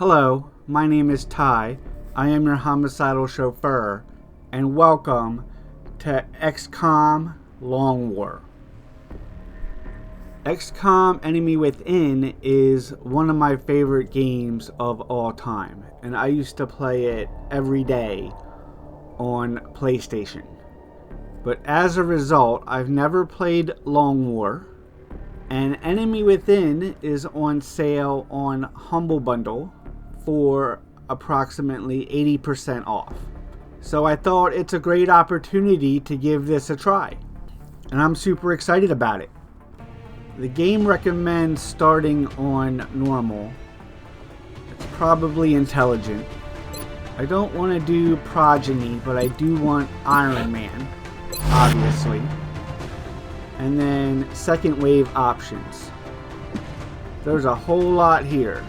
Hello, my name is Ty. I am your homicidal chauffeur, and welcome to XCOM Long War. XCOM Enemy Within is one of my favorite games of all time, and I used to play it every day on PlayStation. But as a result, I've never played Long War, and Enemy Within is on sale on Humble Bundle for approximately 80% off. So I thought it's a great opportunity to give this a try, and I'm super excited about it. The game recommends starting on normal. It's probably intelligent. I don't want to do progeny, but I do want Iron Man, obviously. And then second wave options. There's a whole lot here.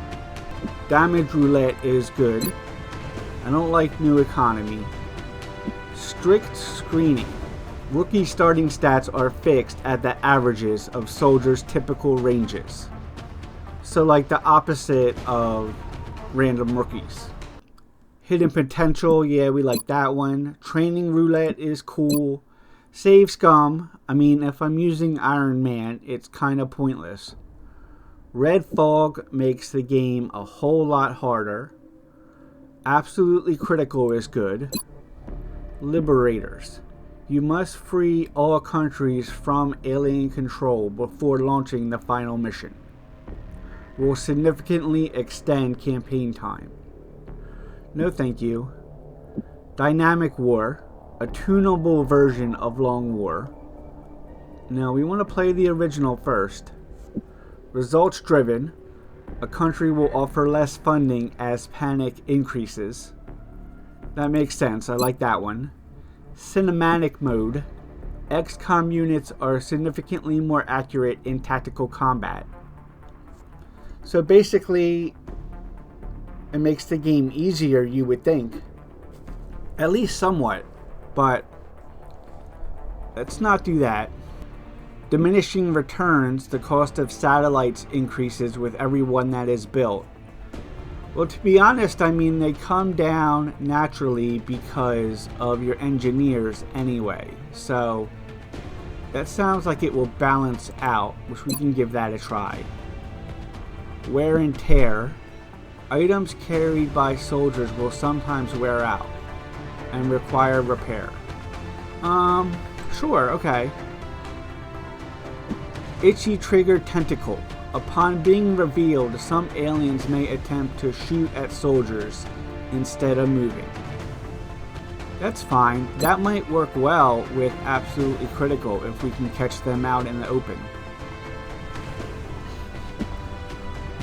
Damage roulette is good. I don't like new economy. Strict screening. Rookie starting stats are fixed at the averages of soldiers' typical ranges. So like the opposite of random rookies. Hidden potential, yeah, we like that one. Training roulette is cool. Save scum. I mean, if I'm using Iron Man, it's kind of pointless. Red fog makes the game a whole lot harder. Absolutely critical is good. Liberators. You must free all countries from alien control before launching the final mission. Will significantly extend campaign time. No thank you. Dynamic War. A tunable version of Long War. Now we want to play the original first. Results driven. A country will offer less funding as panic increases. That makes sense. I like that one. Cinematic mode. XCOM units are significantly more accurate in tactical combat. So basically, it makes the game easier, you would think. At least somewhat. But let's not do that. Diminishing returns, the cost of satellites increases with every one that is built. Well, to be honest, I mean, they come down naturally because of your engineers anyway. So that sounds like it will balance out, which we can give that a try. Wear and tear. Items carried by soldiers will sometimes wear out and require repair. Sure, okay. Itchy trigger tentacle. Upon being revealed, some aliens may attempt to shoot at soldiers instead of moving. That's fine. That might work well with absolutely critical if we can catch them out in the open.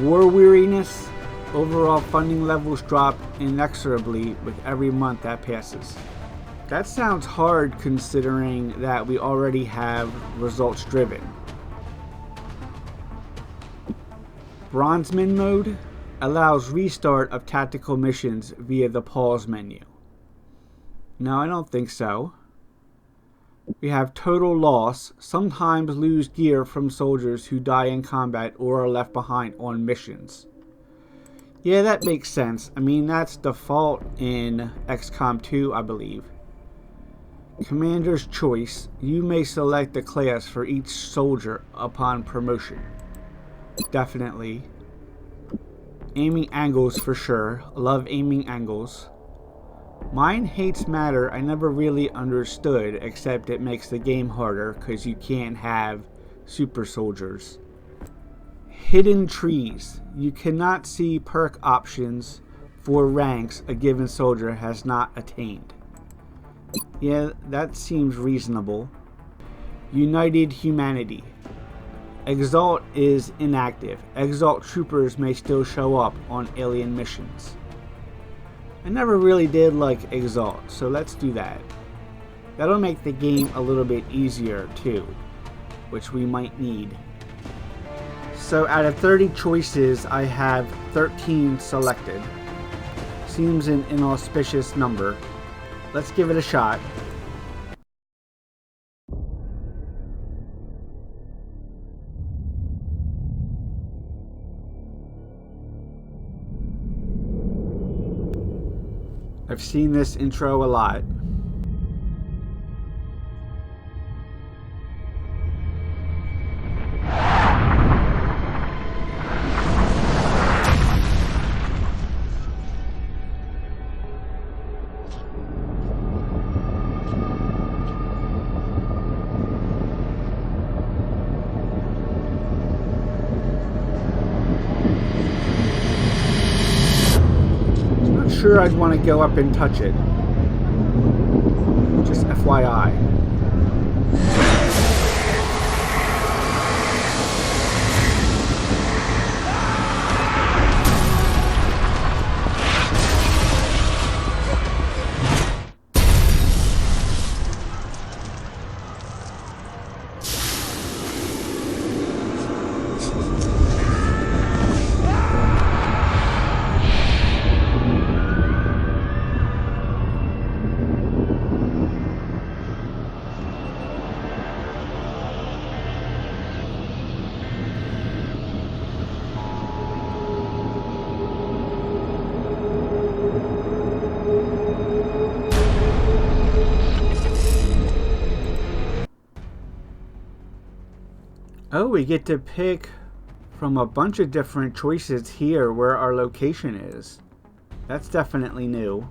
War weariness. Overall funding levels drop inexorably with every month that passes. That sounds hard considering that we already have results driven. Bronzeman mode allows restart of tactical missions via the pause menu. No, I don't think so. We have total loss, sometimes lose gear from soldiers who die in combat or are left behind on missions. Yeah, that makes sense. I mean, that's default in XCOM 2, I believe. Commander's choice. You may select the class for each soldier upon promotion. Definitely. Aiming angles for sure. Love aiming angles. Mine hates matter. I never really understood, except it makes the game harder because you can't have super soldiers. Hidden trees. You cannot see perk options for ranks a given soldier has not attained. Yeah, that seems reasonable. United humanity. Exalt is inactive. Exalt troopers may still show up on alien missions. I never really did like Exalt, so let's do that. That'll make the game a little bit easier too, which we might need. So out of 30 choices, I have 13 selected. Seems an inauspicious number. Let's give it a shot. I've seen this intro a lot. Sure, I'd want to go up and touch it. Just FYI. Oh, we get to pick from a bunch of different choices here where our location is. That's definitely new.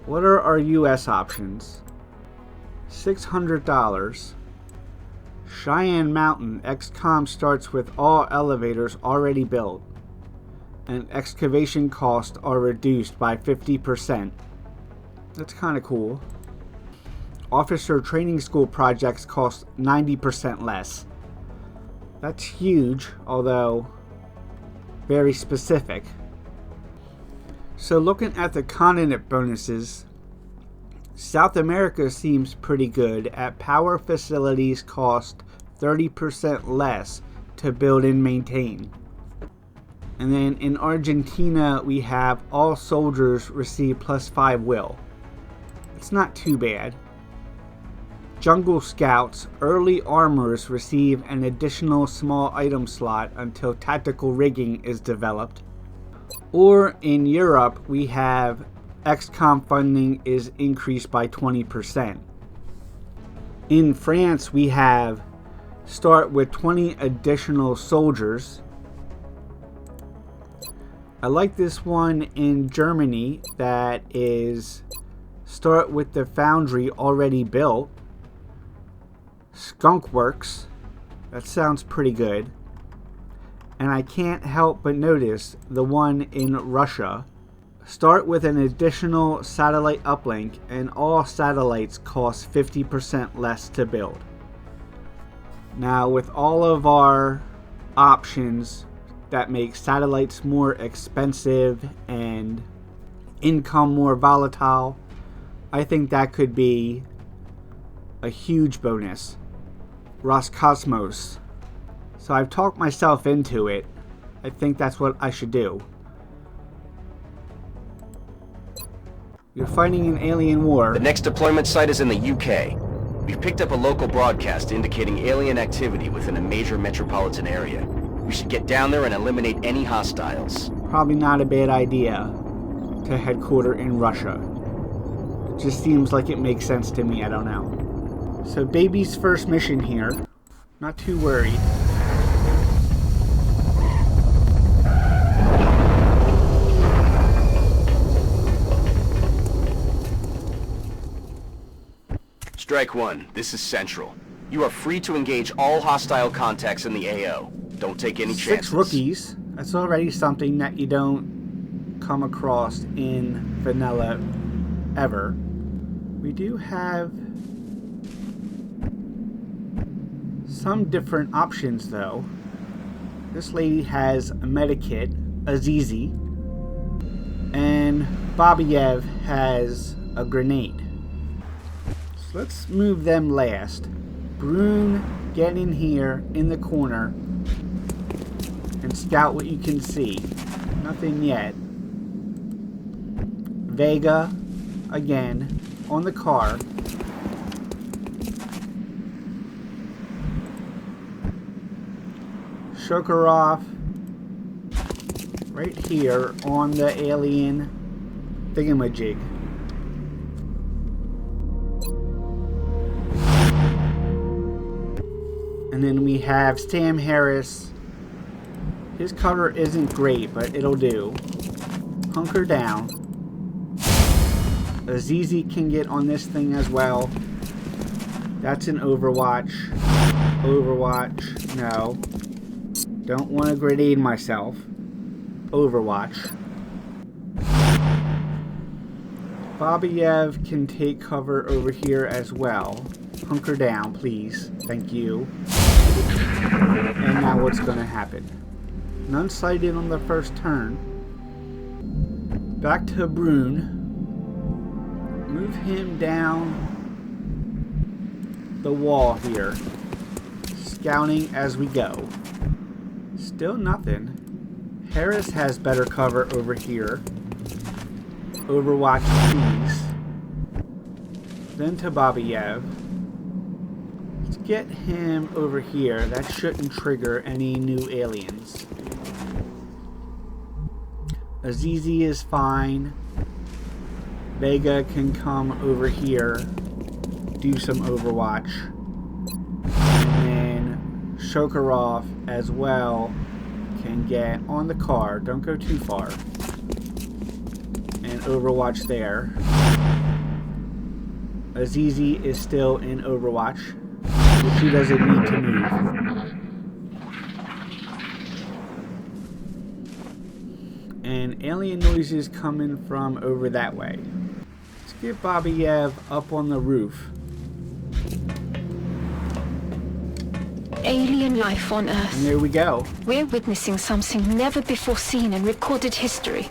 What are our US options? $600. Cheyenne Mountain. XCOM starts with all elevators already built, and excavation costs are reduced by 50%. That's kind of cool. Officer training school projects cost 90% less. That's huge, although very specific. So looking at the continent bonuses, South America seems pretty good at power facilities cost 30% less to build and maintain. And then in Argentina we have all soldiers receive +5 will. It's not too bad. Jungle Scouts, early armors receive an additional small item slot until tactical rigging is developed. Or in Europe, we have XCOM funding is increased by 20%. In France, we have start with 20 additional soldiers. I like this one in Germany that is start with the foundry already built. Skunk Works, that sounds pretty good. And I can't help but notice the one in Russia. Start with an additional satellite uplink, and all satellites cost 50% less to build. Now, with all of our options that make satellites more expensive and income more volatile, I think that could be a huge bonus. Roscosmos. So I've talked myself into it. I think that's what I should do. You're fighting an alien war. The next deployment site is in the UK. We've picked up a local broadcast indicating alien activity within a major metropolitan area. We should get down there and eliminate any hostiles. Probably not a bad idea to headquarter in Russia. It just seems like it makes sense to me, I don't know. So baby's first mission here. Not too worried. Strike one, this is Central. You are free to engage all hostile contacts in the AO. Don't take any chances. 6 rookies. That's already something that you don't come across in vanilla ever. We do have some different options though. This lady has a medikit, Azizi, and Babiev has a grenade. So let's move them last. Brune, get in here in the corner and scout what you can see. Nothing yet. Vega, again, on the car. Shokarov right here on the alien thingamajig. And then we have Sam Harris. His cover isn't great, but it'll do. Hunker down. Azizi can get on this thing as well. That's an Overwatch. Overwatch. No. Don't want to grenade myself. Overwatch. Babayev can take cover over here as well. Hunker down, please. Thank you. And now what's going to happen? None sighted on the first turn. Back to Brune. Move him down the wall here. Scouting as we go. Still nothing. Harris has better cover over here. Overwatch, please. Then to Babayev. Let's get him over here. That shouldn't trigger any new aliens. Azizi is fine. Vega can come over here, do some Overwatch. And then Shokarov as well can get on the car. Don't go too far. And Overwatch there. Azizi is still in Overwatch. But she doesn't need to move. And alien noises coming from over that way. Let's get Babayev up on the roof. Alien life on Earth. And there we go. We're witnessing something never before seen in recorded history.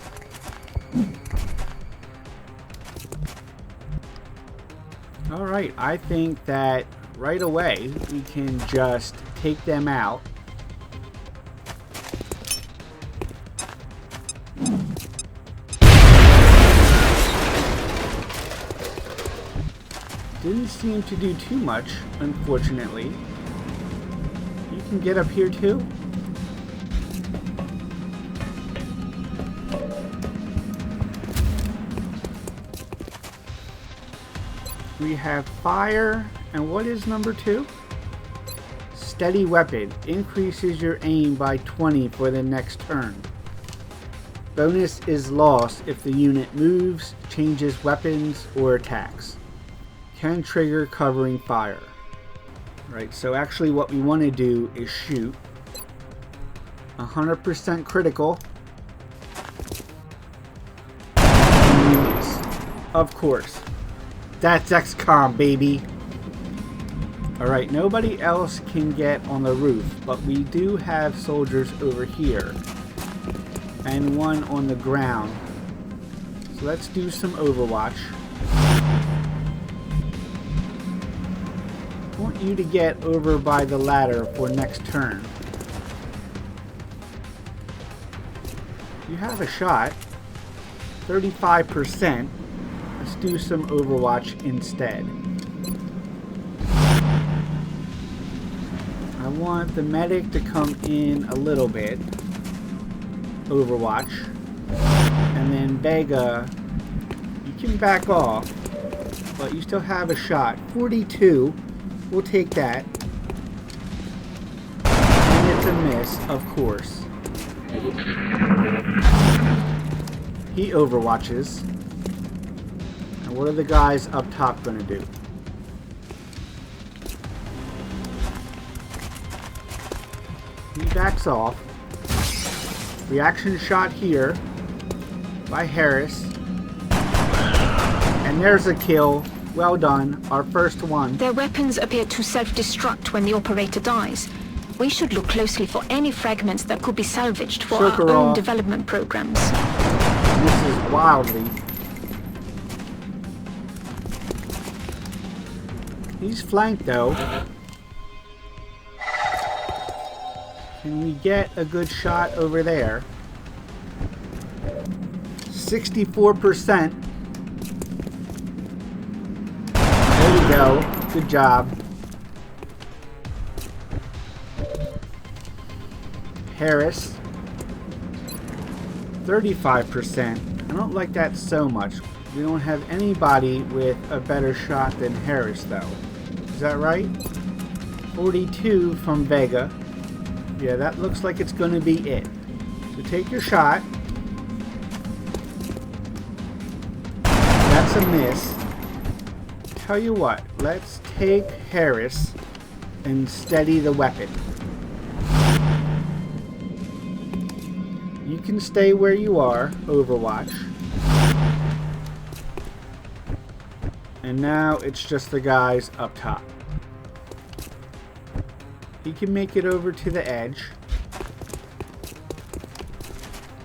Alright, I think that right away we can just take them out. Didn't seem to do too much, unfortunately. You can get up here too. We have fire, and what is number 2? Steady weapon. Increases your aim by 20 for the next turn. Bonus is lost if the unit moves, changes weapons, or attacks. Can trigger covering fire. Right, so actually what we want to do is shoot. 100% critical. Of course. That's XCOM, baby. Alright, nobody else can get on the roof, but we do have soldiers over here. And one on the ground. So let's do some Overwatch. I want you to get over by the ladder for next turn. You have a shot. 35%. Let's do some Overwatch instead. I want the medic to come in a little bit. Overwatch. And then Vega, you can back off, but you still have a shot. 42. We'll take that. And it's a miss, of course. He overwatches. And what are the guys up top going to do? He backs off. Reaction shot here by Harris. And there's a kill. Well done. Our first one. Their weapons appear to self-destruct when the operator dies. We should look closely for any fragments that could be salvaged for our own development programs. This is wildly. He's flanked though. Can we get a good shot over there? 64%. There we go. Good job. Harris. 35%. I don't like that so much. We don't have anybody with a better shot than Harris though. Is that right? 42 from Vega. Yeah, that looks like it's going to be it. So take your shot. That's a miss. Tell you what, let's take Harris and steady the weapon. You can stay where you are, Overwatch. And now it's just the guys up top. You can make it over to the edge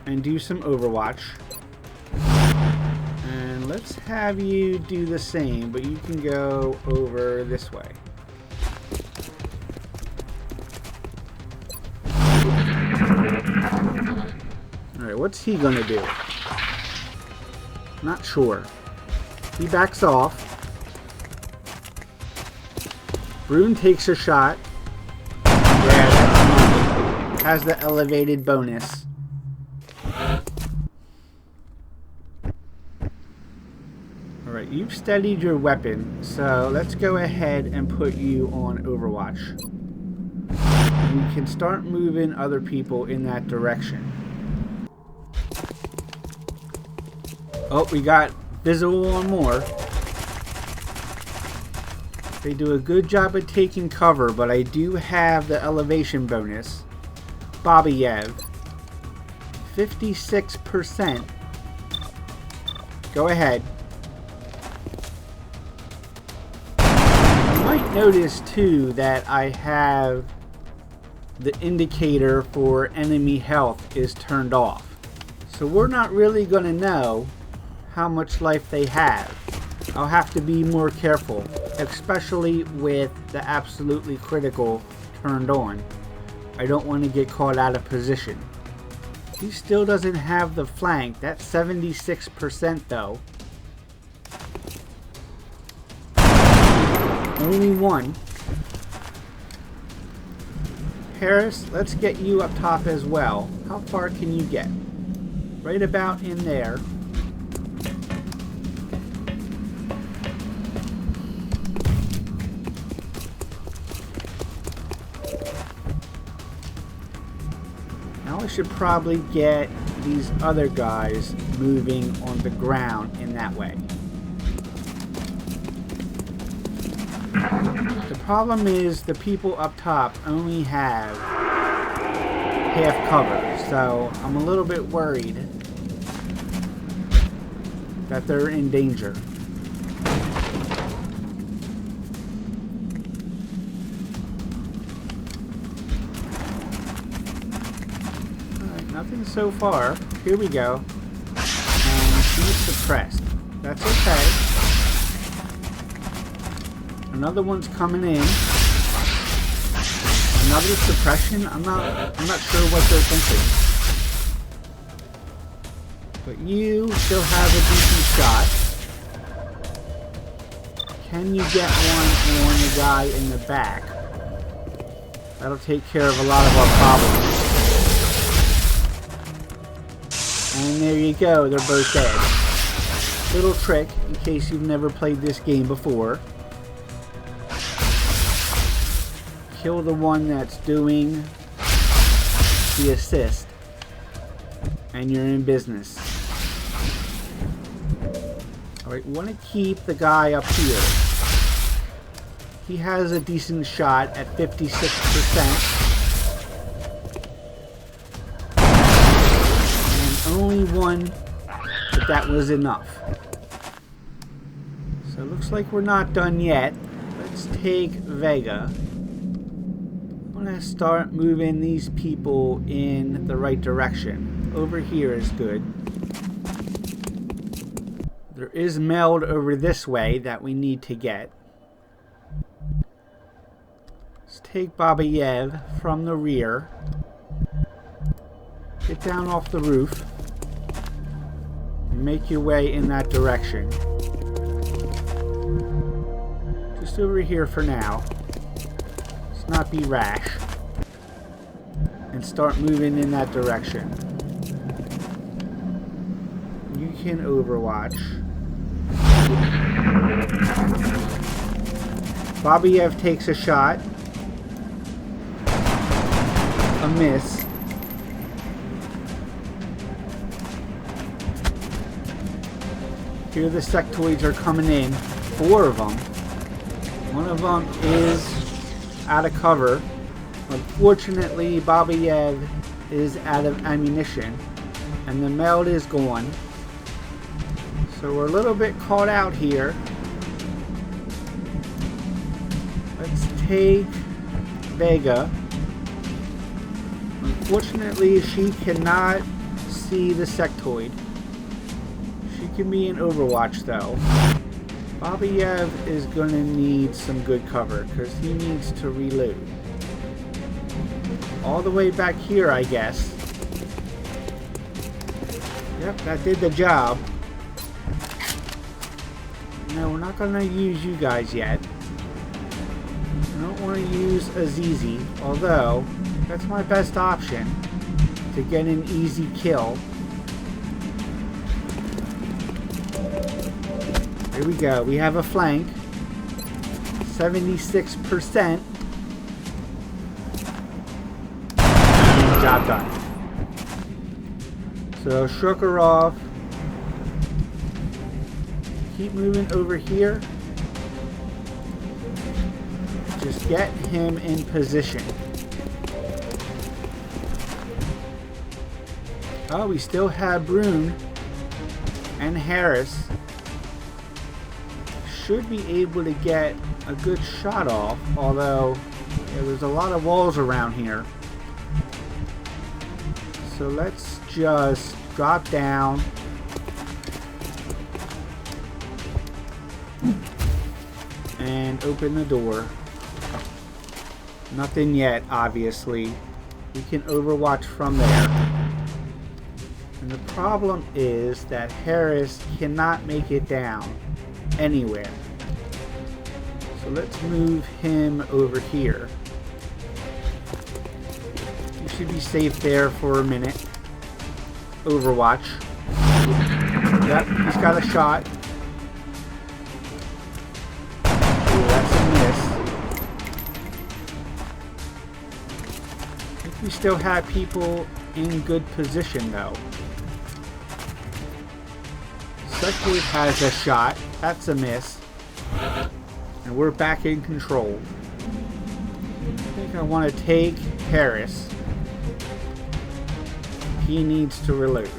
and do some Overwatch. And let's have you do the same, but you can go over this way. Alright, what's he gonna do? Not sure. He backs off. Brune takes a shot. Yeah, that's money. Has the elevated bonus. Alright, you've steadied your weapon, so let's go ahead and put you on Overwatch. We can start moving other people in that direction. Oh, we got visible on more. They do a good job of taking cover, but I do have the elevation bonus. Babayev. 56%. Go ahead. You might notice too that I have the indicator for enemy health is turned off. So we're not really going to know how much life they have. I'll have to be more careful, especially with the absolutely critical turned on. I don't want to get caught out of position. He still doesn't have the flank. That's 76% though. Only one. Harris, let's get you up top as well. How far can you get? Right about in there. Now I should probably get these other guys moving on the ground in that way. The problem is the people up top only have half cover, so I'm a little bit worried that they're in danger. Alright, nothing so far. Here we go. And she's suppressed. That's okay. Another one's coming in. Another suppression? I'm not sure what they're thinking. But you still have a decent shot. Can you get one on the guy in the back? That'll take care of a lot of our problems. And there you go, they're both dead. Little trick, in case you've never played this game before. Kill the one that's doing the assist, and you're in business. Alright, we want to keep the guy up here. He has a decent shot at 56%. And only one, but that was enough. So it looks like we're not done yet. Let's take Vega. I'm going to start moving these people in the right direction. Over here is good. There is meld over this way that we need to get. Let's take Babayev from the rear. Get down off the roof. And make your way in that direction. Just over here for now. Let's not be rash. And start moving in that direction. You can Overwatch. Babayev takes a shot. a miss. Here the sectoids are coming in. 4 of them. One of them is out of cover. Unfortunately, Babayev is out of ammunition. And the meld is gone. So we're a little bit caught out here. Let's take Vega. Unfortunately, she cannot see the sectoid. She can be in Overwatch though. Babayev is going to need some good cover because he needs to reload. All the way back here, I guess. Yep, that did the job. No, we're not going to use you guys yet. I don't want to use Azizi, although that's my best option to get an easy kill. Here we go. We have a flank. 76%. Job done. So Shurkarov, keep moving over here. Just get him in position. Oh, we still have Brune and Harris. Should be able to get a good shot off, although there's a lot of walls around here. So let's just drop down and open the door. Nothing yet, obviously. We can overwatch from there. And the problem is that Harris cannot make it down anywhere. So let's move him over here. You should be safe there for a minute. Overwatch. Yep, he's got a shot. Ooh, that's a miss. I think we still have people in good position though. Sectoid has a shot. That's a miss. And we're back in control. I think I want to take Harris. He needs to reload.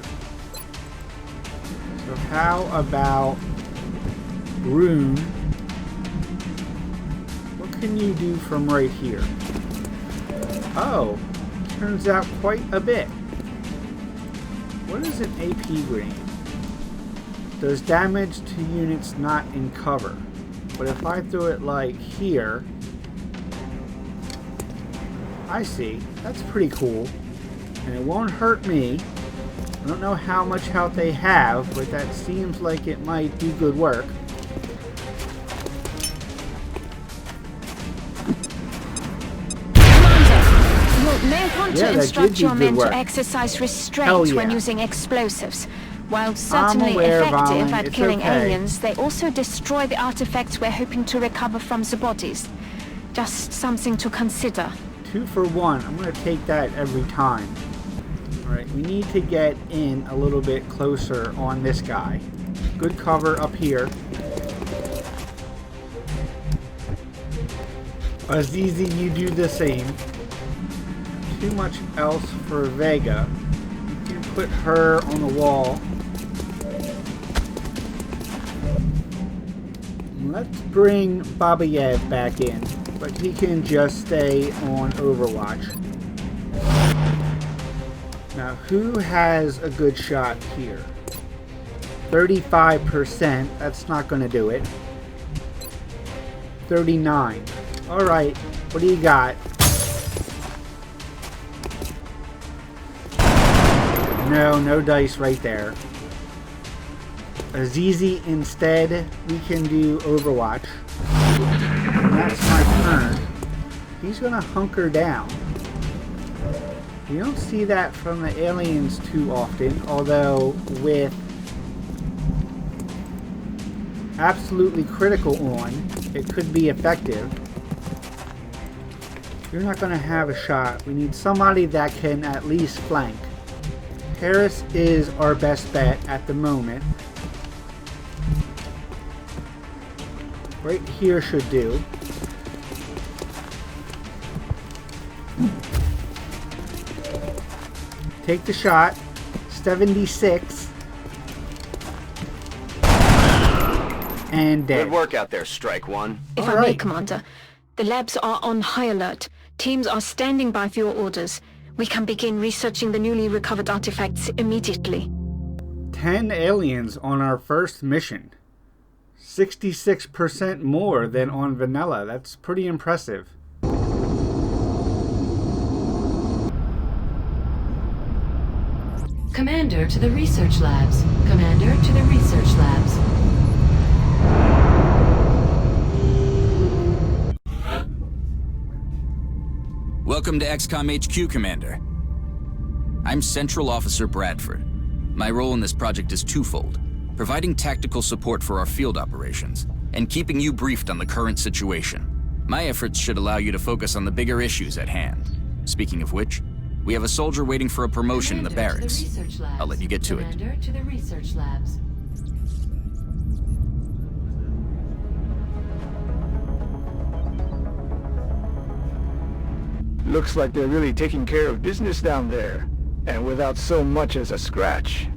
So how about Rune? What can you do from right here? Oh, turns out quite a bit. What is an AP grenade? Does damage to units not in cover. But if I throw it like here, I see. That's pretty cool. And it won't hurt me. I don't know how much health they have, but that seems like it might do good work. Commander, you may want to instruct your men to exercise restraint when using explosives. While certainly effective at killing aliens, they also destroy the artifacts we're hoping to recover from the bodies. Just something to consider. 2 for 1. I'm going to take that every time. Alright, we need to get in a little bit closer on this guy. Good cover up here. Azizi, you do the same. Too much else for Vega. You can put her on the wall. Let's bring Babayev back in, but he can just stay on Overwatch. Now, who has a good shot here? 35%, that's not going to do it. 39. Alright, what do you got? No dice right there. Azizi instead, we can do Overwatch. And that's my turn. He's gonna hunker down. You don't see that from the aliens too often, although with absolutely critical on, it could be effective. You're not going to have a shot. We need somebody that can at least flank. Harris is our best bet at the moment. Right here should do. Take the shot. 76. And dead. Good work out there, Strike One. If I may, Commander, the labs are on high alert. Teams are standing by for your orders. We can begin researching the newly recovered artifacts immediately. 10 aliens on our first mission. 66% more than on vanilla. That's pretty impressive. Commander to the research labs. Commander to the research labs. Welcome to XCOM HQ, Commander. I'm Central Officer Bradford. My role in this project is twofold: providing tactical support for our field operations, and keeping you briefed on the current situation. My efforts should allow you to focus on the bigger issues at hand. Speaking of which, we have a soldier waiting for a promotion in the barracks. I'll let you get to it. Commander to the research labs. Looks like they're really taking care of business down there, and without so much as a scratch.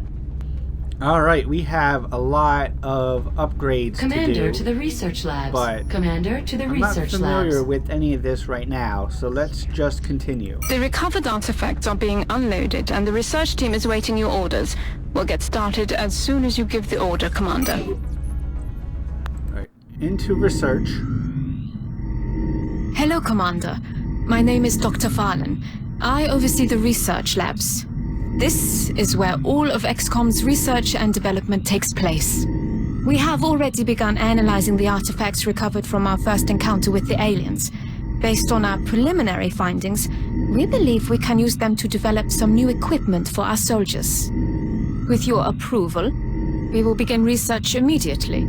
Alright, we have a lot of upgrades Commander to do. To the research labs. But Commander to the I'm research not familiar labs. with any of this right now, so let's just continue. The recovered artifacts are being unloaded, and the research team is waiting your orders. We'll get started as soon as you give the order, Commander. Alright, into research. Hello, Commander. My name is Dr. Vahlen. I oversee the research labs. This is where all of XCOM's research and development takes place. We have already begun analyzing the artifacts recovered from our first encounter with the aliens. Based on our preliminary findings, we believe we can use them to develop some new equipment for our soldiers. With your approval, we will begin research immediately.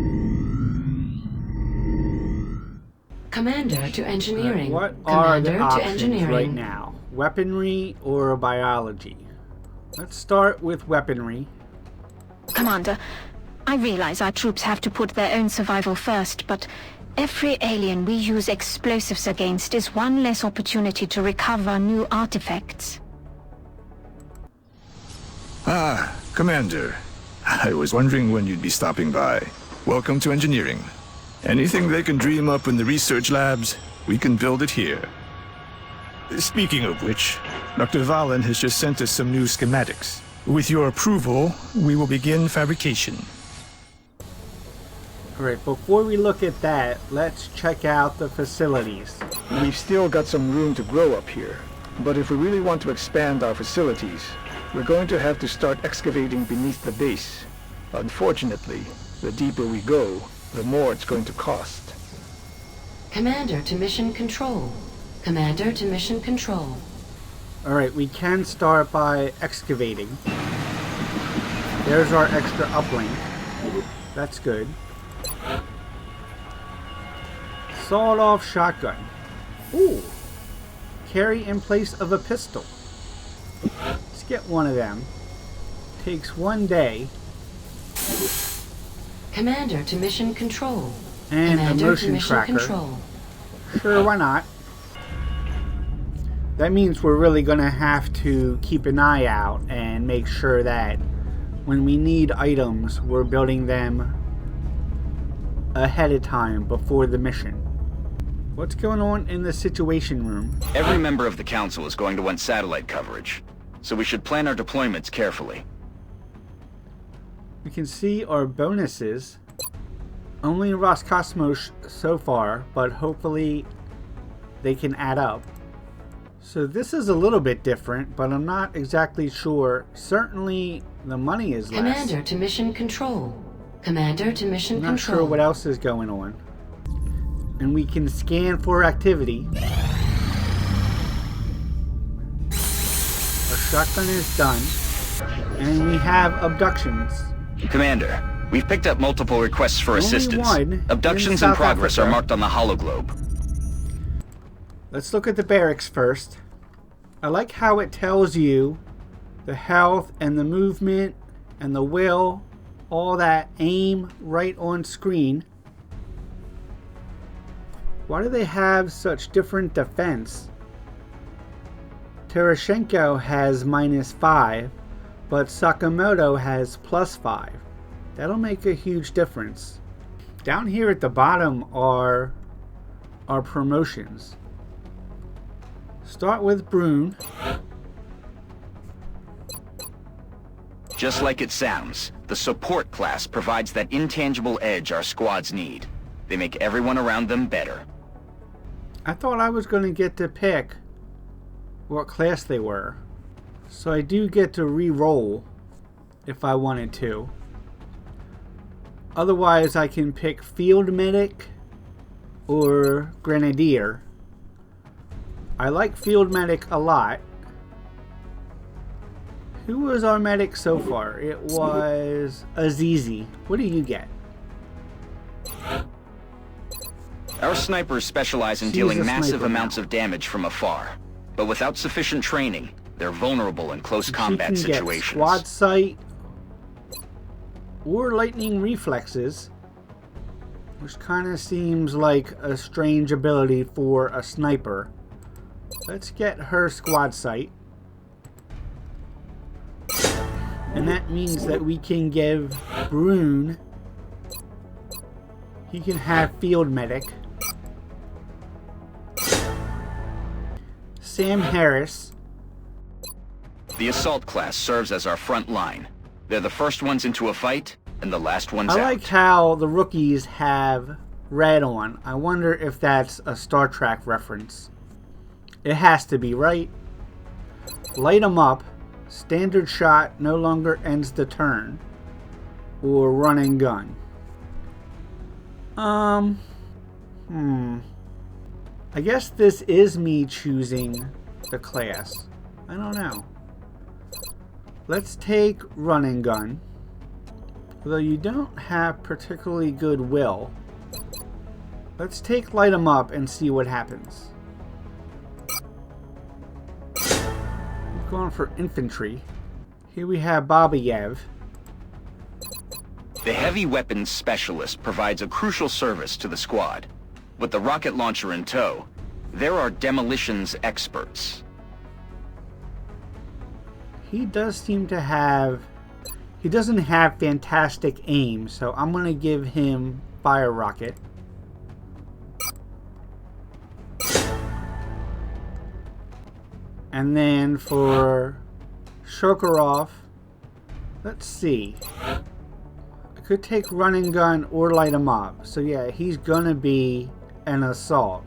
Commander to engineering. What are the Commander to options engineering. right now? Weaponry or biology? Let's start with weaponry. Commander, I realize our troops have to put their own survival first, but every alien we use explosives against is one less opportunity to recover new artifacts. Ah, Commander. I was wondering when you'd be stopping by. Welcome to engineering. Anything they can dream up in the research labs, we can build it here. Speaking of which, Dr. Vahlen has just sent us some new schematics. With your approval, we will begin fabrication. Alright, before we look at that, let's check out the facilities. We've still got some room to grow up here, but if we really want to expand our facilities, we're going to have to start excavating beneath the base. Unfortunately, the deeper we go, the more it's going to cost. Commander to mission control. Commander to mission control. Alright, we can start by excavating. There's our extra uplink. That's good. Sawed-off shotgun. Ooh. Carry in place of a pistol. Let's get one of them. Takes 1 day. Commander to mission control. And Commander a motion to mission tracker. control. Sure, why not? That means we're really going to have to keep an eye out and make sure that when we need items, we're building them ahead of time before the mission. What's going on in the situation room? Every member of the council is going to want satellite coverage, so we should plan our deployments carefully. We can see our bonuses. Only Roscosmos so far, but hopefully they can add up. So this is a little bit different, but I'm not exactly sure. Certainly the money is less. Commander to mission control. Commander to mission I'm not control. sure what else is going on. And we can scan for activity. Our shotgun is done. And we have abductions. Commander, we've picked up multiple requests for Only assistance. one in Abductions in South progress Africa. are marked on the hologlobe. Let's look at the barracks first. I like how it tells you the health and the movement and the will, all that aim right on screen. Why do they have such different defense? Terashenko has -5, but Sakamoto has +5. That'll make a huge difference. Down here at the bottom are our promotions. Start with Brune. Just like it sounds, the support class provides that intangible edge our squads need. They make everyone around them better. I thought I was going to get to pick what class they were. So I do get to re-roll if I wanted to. Otherwise I can pick Field Medic or Grenadier. I like Field Medic a lot. Who was our medic so far? It was Azizi. What do you get? Our snipers specialize in dealing massive amounts of damage from afar. But without sufficient training, they're vulnerable in close combat situations. Get squad sight or lightning reflexes, which kind of seems like a strange ability for a sniper. Let's get her squad sight. And that means that we can give Brune, he can have Field Medic. Sam Harris. The assault class serves as our front line. They're the first ones into a fight and the last ones out. I like how the rookies have red on. I wonder if that's a Star Trek reference. It has to be, right? Light 'em up. Standard shot no longer ends the turn. Or run and gun. I guess this is me choosing the class. I don't know. Let's take run and gun. Although you don't have particularly good will. Let's take light 'em up and see what happens. We're going for infantry. Here we have Babayev. The heavy weapons specialist provides a crucial service to the squad. With the rocket launcher in tow, there are demolitions experts. He does seem to have... He doesn't have fantastic aim, so I'm going to give him fire rocket. And then for Shokarov, let's see. I could take run and gun or light him up. So yeah, he's going to be an assault.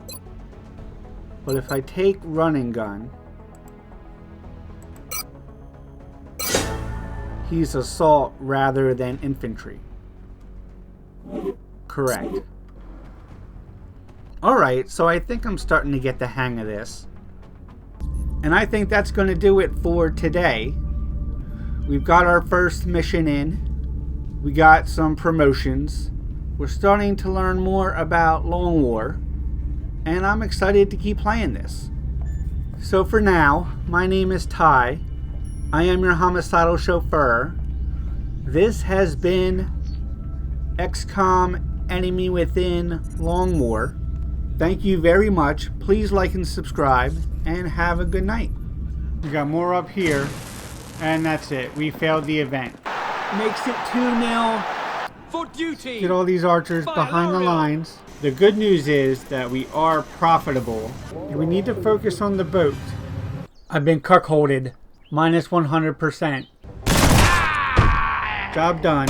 But if I take run and gun, he's assault rather than infantry. Correct. Alright, so I think I'm starting to get the hang of this. And I think that's going to do it for today. We've got our first mission in. We got some promotions. We're starting to learn more about Long War. And I'm excited to keep playing this. So for now, my name is Ty. I am your homicidal chauffeur. This has been XCOM Enemy Within Long War. Thank you very much. Please like and subscribe, and have a good night. We got more up here, and that's it. We failed the event. Makes it 2-0. For duty. Get all these archers behind the lines. The good news is that we are profitable, and we need to focus on the boat. I've been cuckolded. -100%. Job done.